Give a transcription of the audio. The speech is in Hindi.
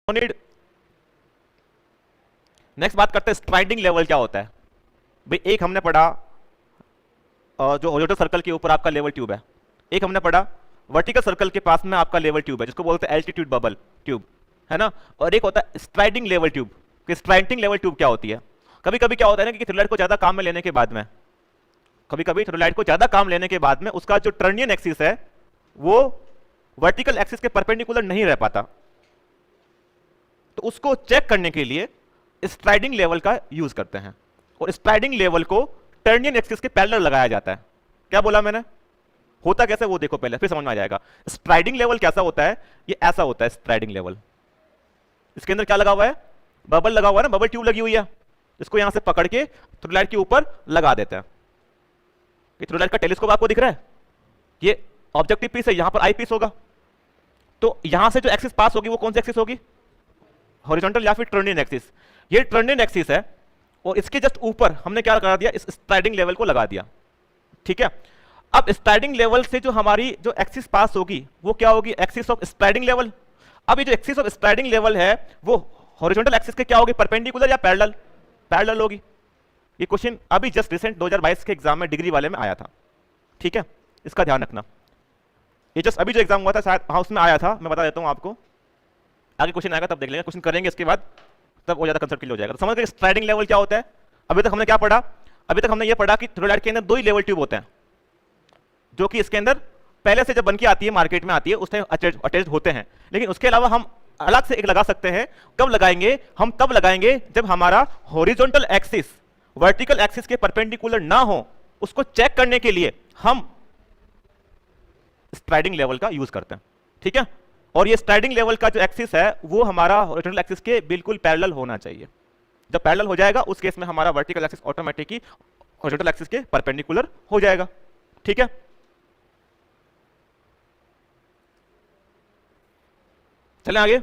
नीड। नेक्स्ट बात करते हैं स्ट्राइडिंग लेवल क्या होता है। भाई एक हमने पढ़ा जो हॉरिजॉन्टल सर्कल के ऊपर आपका लेवल ट्यूब है, एक हमने पढ़ा वर्टिकल सर्कल के पास में आपका लेवल ट्यूब है जिसको बोलते हैं एल्टीट्यूड बबल ट्यूब, है ना। और एक होता है स्ट्राइडिंग लेवल ट्यूब। कि स्ट्राइडिंग लेवल ट्यूब क्या होती है? कभी कभी क्या होता है ना कि थ्योरेट को ज्यादा काम में लेने के बाद में, कभी कभी थ्योरेट को ज्यादा काम लेने के बाद में उसका जो टर्नियन एक्सिस है वो वर्टिकल एक्सिस के परपेंडिकुलर नहीं रह पाता, तो उसको चेक करने के लिए स्ट्राइडिंग लेवल का यूज करते हैं। और स्ट्राइडिंग लेवल को टर्नियन एक्सिस के पैरेलल लगाया जाता है। क्या बोला मैंने? होता कैसे वो देखो पहले, फिर समझ में आ जाएगा। स्ट्राइडिंग लेवल कैसा होता है? ये ऐसा होता है स्ट्राइडिंग लेवल। इसके अंदर क्या लगा हुआ है? बबल लगा हुआ है ना, बबल ट्यूब लगी हुई है। इसको यहां से पकड़ के थ्योरेट के ऊपर लगा देते हैं। थ्योरेट का टेलीस्कोप आपको दिख रहा है, ये ऑब्जेक्टिव पीस है, यहां पर आई पीस होगा। तो यहां से जो एक्सिस पास होगी वो कौन सी एक्सिस होगी? हॉरिजॉन्टल या फिर टर्नियन एक्सिस। ये टर्नियन एक्सिस है और इसके जस्ट ऊपर हमने क्या लगा दिया? इस स्ट्राइडिंग लेवल को लगा दिया। ठीक है। अब स्ट्राइडिंग लेवल से जो हमारी जो एक्सिस पास होगी वो क्या होगी? Axis of striding level. अब ये जो एक्सिस ऑफ स्ट्राइडिंग लेवल है वो हॉरिजॉन्टल एक्सिस के क्या होगी? परपेंडिकुलर या पैरेलल? पैरेलल होगी। ये क्वेश्चन अभी जस्ट रिसेंट 2022 के एग्जाम में डिग्री वाले में आया था। ठीक है, इसका ध्यान रखना। ये जस्ट अभी जो एग्जाम हुआ था शायद, हाँ उसमें आया था। मैं बता देता हूं आपको, आगे क्वेश्चन आएगा तब देख लेंगे। क्वेश्चन करेंगे इसके बाद, तब वो ज्यादा कंसेप्ट क्लियर हो जाएगा। तो समझ गए स्ट्राइडिंग लेवल क्या होता है? अभी तक हमने क्या पढ़ा? अभी तक हमने ये पढ़ा कि थ्योरेट के अंदर दो ही लेवल ट्यूब होते हैं, जो कि इसके अंदर पहले से जब बन के आती है, मार्केट में आती है, उस टाइम अटैच्ड होते हैं। लेकिन उसके अलावा हम अलग से एक लगा सकते हैं। कब लगाएंगे? हम तब लगाएंगे जब हमारा हॉरिजॉन्टल एक्सिस वर्टिकल एक्सिस के परपेंडिकुलर ना हो। उसको चेक करने के लिए हम स्ट्राइडिंग लेवल का यूज करते हैं। ठीक है। और ये स्ट्राइडिंग लेवल का जो एक्सिस है वो हमारा हॉरिजॉन्टल एक्सिस के बिल्कुल पैरेलल होना चाहिए। जब पैरेलल हो जाएगा उस केस में हमारा vertical axis automatically horizontal axis के परपेंडिकुलर हो जाएगा। ठीक है। चलें आगे।